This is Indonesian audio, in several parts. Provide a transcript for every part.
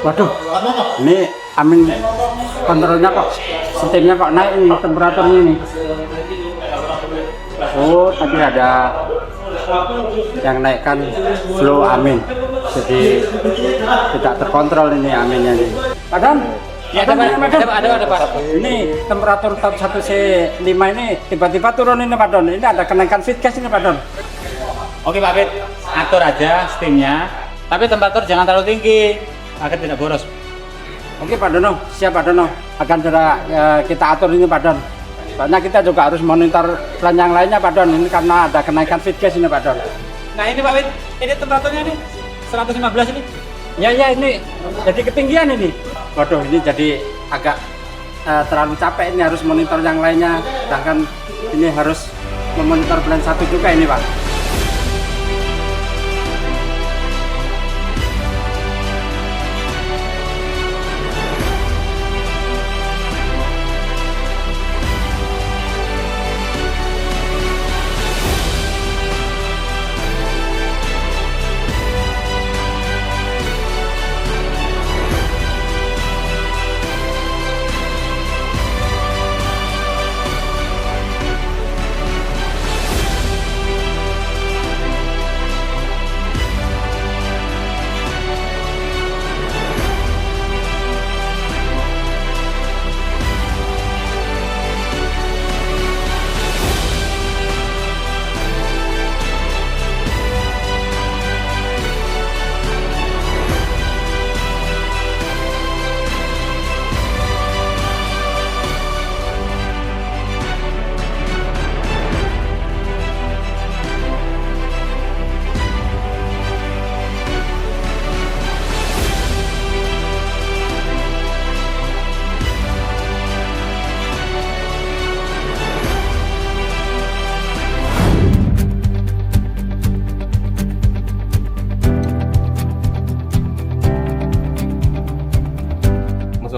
Waduh, ini amin kontrolnya kok, sistemnya kok naik nih temperaturnya nih. Oh, tadi ada yang naikkan flow amin, jadi tidak terkontrol ini aminnya nih. Padahal ya, ada Pak. Ini temperatur top 1C5 ini tiba-tiba turun ini Pak Don. Ini ada kenaikan feed gas ini Pak Don. Oke Pak Fit, atur aja steamnya, tapi temperatur jangan terlalu tinggi agar tidak boros. Oke Pak Dono, siap Pak Dono. Akan sudah kita atur ini Pak Don. Soalnya kita juga harus monitor plan yang lainnya Pak Don. Ini karena ada kenaikan feed gas ini Pak Don. Nah ini Pak Fit, ini temperaturnya nih 115 ini. Ya ini jadi ketinggian ini. Waduh, ini jadi agak terlalu capek, ini harus monitor yang lainnya. Sedangkan ini harus memonitor plan 1 juga ini Pak.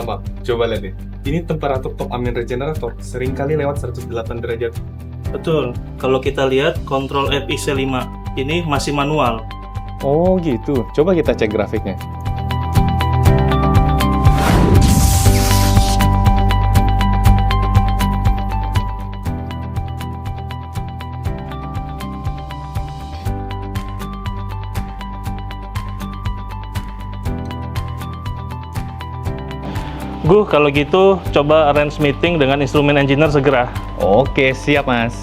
Bang, coba lihat nih. Ini temperatur top amin regenerator seringkali lewat 108 derajat. Betul, kalau kita lihat kontrol FIC5 ini masih manual. Oh gitu, coba kita cek grafiknya. Gue kalau gitu coba arrange meeting dengan instrumen engineer segera. Oke, siap Mas.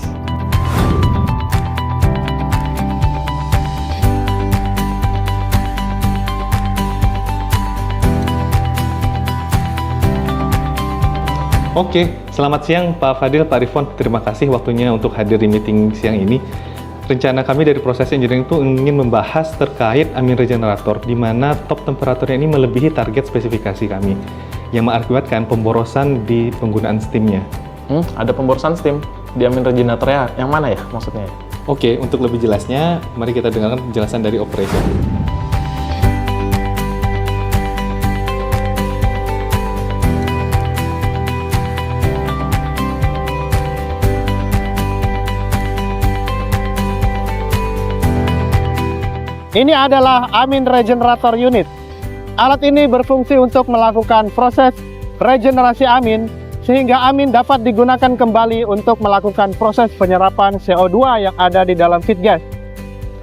Oke, selamat siang Pak Fadil, Pak Rifon. Terima kasih waktunya untuk hadir di meeting siang ini. Rencana kami dari proses engineering itu ingin membahas terkait amin regenerator, di mana top temperaturnya ini melebihi target spesifikasi kami, yang mengakibatkan pemborosan di penggunaan steamnya. Ada pemborosan steam di amin regeneratornya, yang mana ya maksudnya? Oke, untuk lebih jelasnya, mari kita dengarkan penjelasan dari operation. Ini adalah amin regenerator unit. Alat ini berfungsi untuk melakukan proses regenerasi amin sehingga amin dapat digunakan kembali untuk melakukan proses penyerapan CO2 yang ada di dalam feed gas.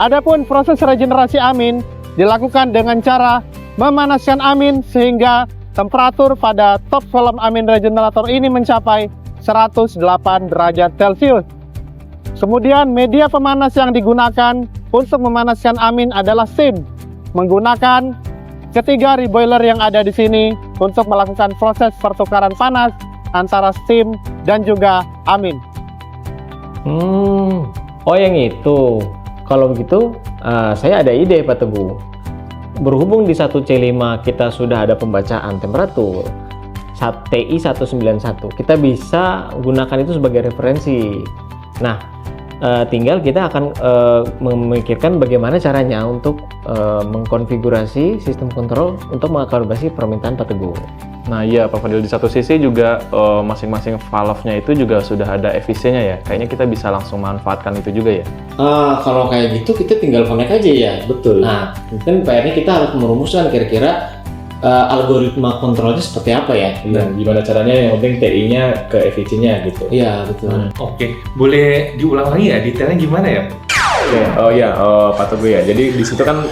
Adapun proses regenerasi amin dilakukan dengan cara memanaskan amin sehingga temperatur pada top volume amin regenerator ini mencapai 108 derajat Celcius. Kemudian media pemanas yang digunakan untuk memanaskan amin adalah steam, menggunakan ketiga reboiler yang ada di sini untuk melakukan proses pertukaran panas antara steam dan juga amin. Oh yang itu. Kalau begitu, saya ada ide Pak Teguh. Berhubung di 1C5 kita sudah ada pembacaan temperatur TI 191, kita bisa gunakan itu sebagai referensi. Nah, tinggal kita akan memikirkan bagaimana caranya untuk mengkonfigurasi sistem kontrol untuk mengakalibrasi permintaan Pak Teguh. Nah iya Pak Fadil, di satu sisi juga masing-masing valve-nya itu juga sudah ada efisiennya ya. Kayaknya kita bisa langsung manfaatkan itu juga ya. Kalau kayak gitu kita tinggal connect aja ya. Betul. Nah mungkin PR-nya kita harus merumuskan kira-kira algoritma kontrolnya seperti apa ya? Nah, gimana caranya yang penting TI-nya ke efisiennya gitu. Iya, betul. Oke, boleh diulang lagi ya detailnya gimana ya? Pak Teguh ya. Jadi di situ kan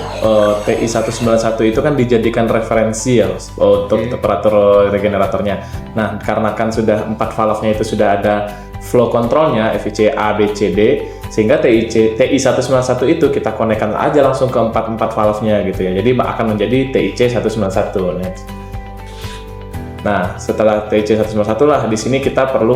TI 191 itu kan dijadikan referensi ya untuk temperatur regeneratornya. Nah, karena kan sudah 4 valve-nya itu sudah ada flow controlnya FIC A, B, C, D, sehingga TI 191 itu kita konekkan aja langsung ke 4 valve-nya gitu ya. Jadi akan menjadi TIC 191. Nah, setelah TIC 191 lah di sini kita perlu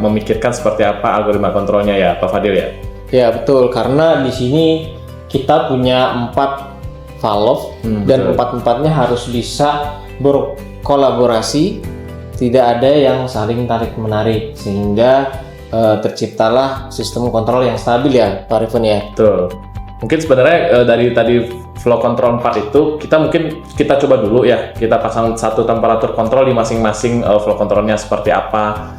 memikirkan seperti apa algoritma kontrolnya ya, Pak Fadil ya. Ya betul, karena di sini kita punya 4 valve dan empat-empatnya harus bisa berkolaborasi, tidak ada yang saling tarik-menarik sehingga terciptalah sistem kontrol yang stabil ya, Pak Rifan ya. Betul. Mungkin sebenarnya dari tadi flow control 4 itu kita coba dulu ya, kita pasang satu temperatur kontrol di masing-masing flow controlnya seperti apa.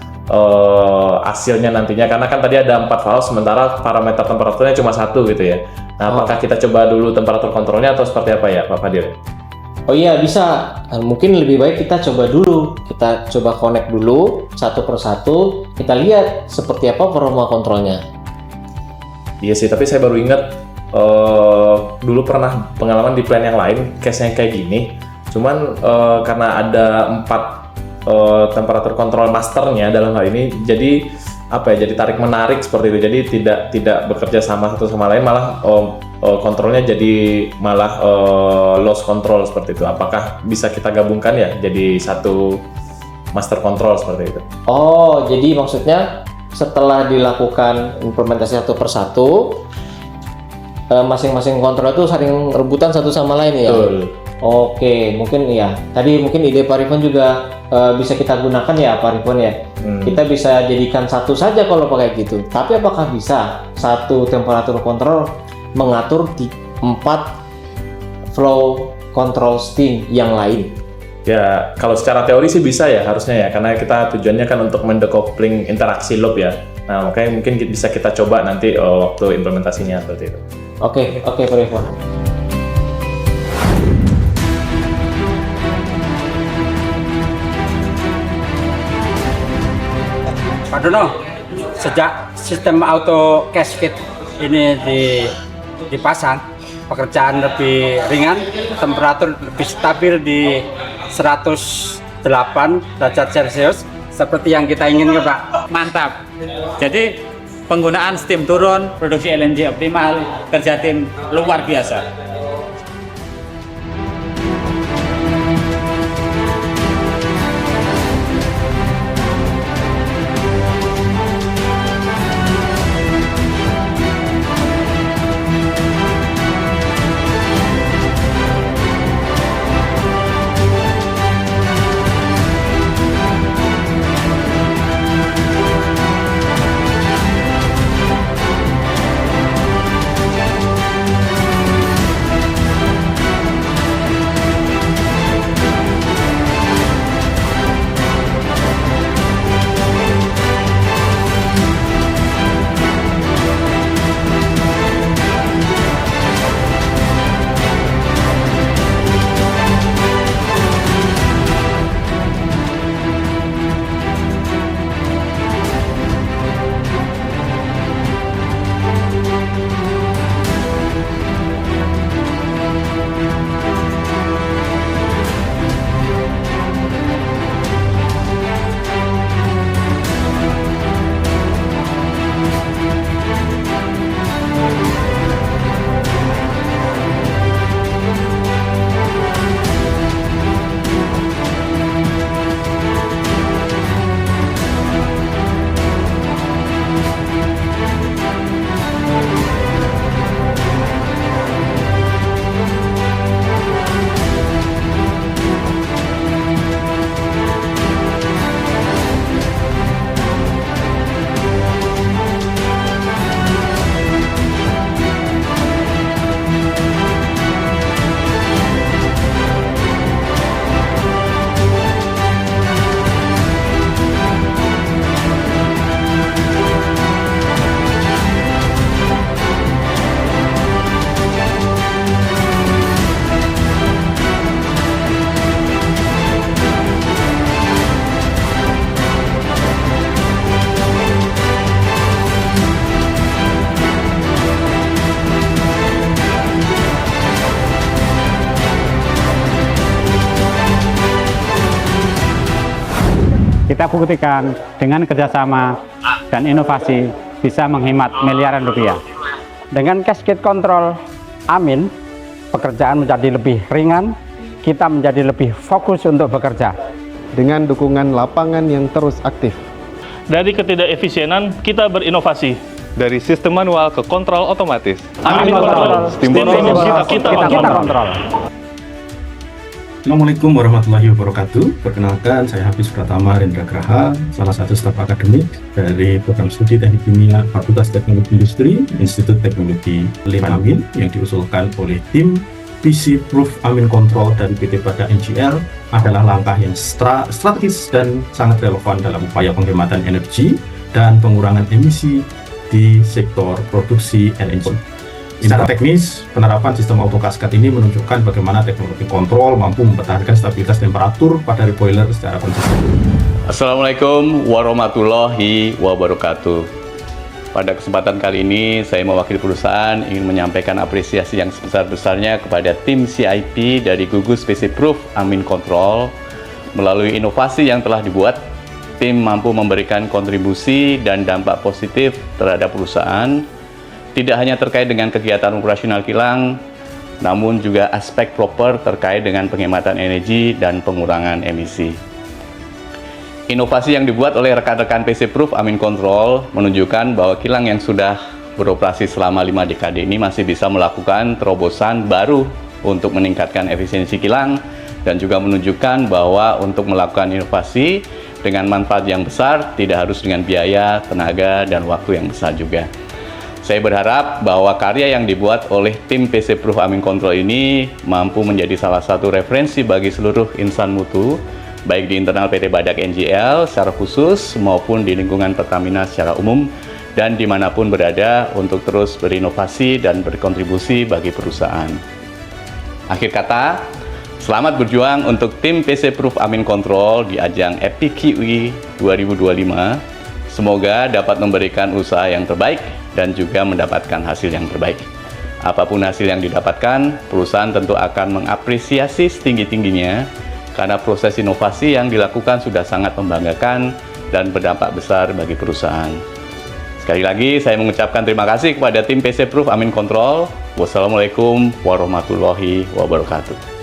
Hasilnya nantinya, karena kan tadi ada 4 valve sementara parameter temperaturnya cuma 1 gitu ya. Nah, apakah kita coba dulu temperatur kontrolnya atau seperti apa ya Pak Fadil? Oh iya, bisa. Mungkin lebih baik kita coba dulu. Kita coba connect dulu satu persatu, kita lihat seperti apa performa kontrolnya. Iya sih, tapi saya baru ingat dulu pernah pengalaman di plan yang lain case-nya kayak gini. Cuman karena ada 4 temperatur kontrol masternya dalam hal ini, jadi jadi tarik menarik seperti itu, jadi tidak bekerja sama satu sama lain, malah kontrolnya jadi malah loss control seperti itu. Apakah bisa kita gabungkan ya jadi satu master control seperti itu? Oh, jadi maksudnya setelah dilakukan implementasi satu persatu, masing-masing kontrol itu saling rebutan satu sama lain ya? Betul. Oke, mungkin ya. Tadi mungkin ide Pak Rifan juga bisa kita gunakan ya, Pak Rifan ya. Kita bisa jadikan satu saja kalau pakai gitu. Tapi apakah bisa satu temperatur kontrol mengatur di 4 flow control steam yang lain? Ya, kalau secara teori sih bisa ya harusnya ya, karena kita tujuannya kan untuk mendecoupling interaksi loop ya. Nah, makanya mungkin bisa kita coba nanti waktu implementasinya seperti itu. Oke, Pak Rifan. Pak Dono, sejak sistem auto cascade ini dipasang, pekerjaan lebih ringan, temperatur lebih stabil di 108 derajat Celcius seperti yang kita inginkan, Pak. Mantap. Jadi penggunaan steam turun, produksi LNG optimal, kerja tim luar biasa. kita buktikan dengan kerjasama dan inovasi bisa menghemat miliaran rupiah. Dengan cascade control Amin, pekerjaan menjadi lebih ringan, kita menjadi lebih fokus untuk bekerja. Dengan dukungan lapangan yang terus aktif. Dari ketidakefisienan, kita berinovasi. Dari sistem manual ke kontrol otomatis. Amin Control. Steam Boros. Kita kontrol. Assalamualaikum warahmatullahi wabarakatuh. Perkenalkan, saya Hafiz Pratama Rendra Graha, salah satu staf akademik dari Program Studi Teknik Kimia Fakultas Teknologi Industri Institut Teknologi 5 Amin yang diusulkan oleh tim PC Proof Amin Control dan PT Badak NGL adalah langkah yang strategis dan sangat relevan dalam upaya penghematan energi dan pengurangan emisi di sektor produksi LNG. Secara teknis, penerapan sistem autocascade ini menunjukkan bagaimana teknologi kontrol mampu mempertahankan stabilitas temperatur pada boiler secara konsisten. Assalamualaikum warahmatullahi wabarakatuh. Pada kesempatan kali ini, saya mewakili perusahaan ingin menyampaikan apresiasi yang sebesar-besarnya kepada tim CIP dari gugus PC Proof Amin Control. Melalui inovasi yang telah dibuat, tim mampu memberikan kontribusi dan dampak positif terhadap perusahaan, tidak hanya terkait dengan kegiatan operasional kilang, namun juga aspek proper terkait dengan penghematan energi dan pengurangan emisi. Inovasi yang dibuat oleh rekan-rekan PC Proof Amin Control menunjukkan bahwa kilang yang sudah beroperasi selama 5 dekade ini masih bisa melakukan terobosan baru untuk meningkatkan efisiensi kilang, dan juga menunjukkan bahwa untuk melakukan inovasi dengan manfaat yang besar tidak harus dengan biaya, tenaga, dan waktu yang besar juga. Saya berharap bahwa karya yang dibuat oleh tim PC Proof Amin Control ini mampu menjadi salah satu referensi bagi seluruh insan mutu, baik di internal PT Badak NGL secara khusus maupun di lingkungan Pertamina secara umum, dan dimanapun berada untuk terus berinovasi dan berkontribusi bagi perusahaan. Akhir kata, selamat berjuang untuk tim PC Proof Amin Control di ajang EPIC-QI 2025. Semoga dapat memberikan usaha yang terbaik dan juga mendapatkan hasil yang terbaik. Apapun hasil yang didapatkan, perusahaan tentu akan mengapresiasi setinggi-tingginya karena proses inovasi yang dilakukan sudah sangat membanggakan dan berdampak besar bagi perusahaan. Sekali lagi, saya mengucapkan terima kasih kepada tim PC Proof Amin Control. Wassalamualaikum warahmatullahi wabarakatuh.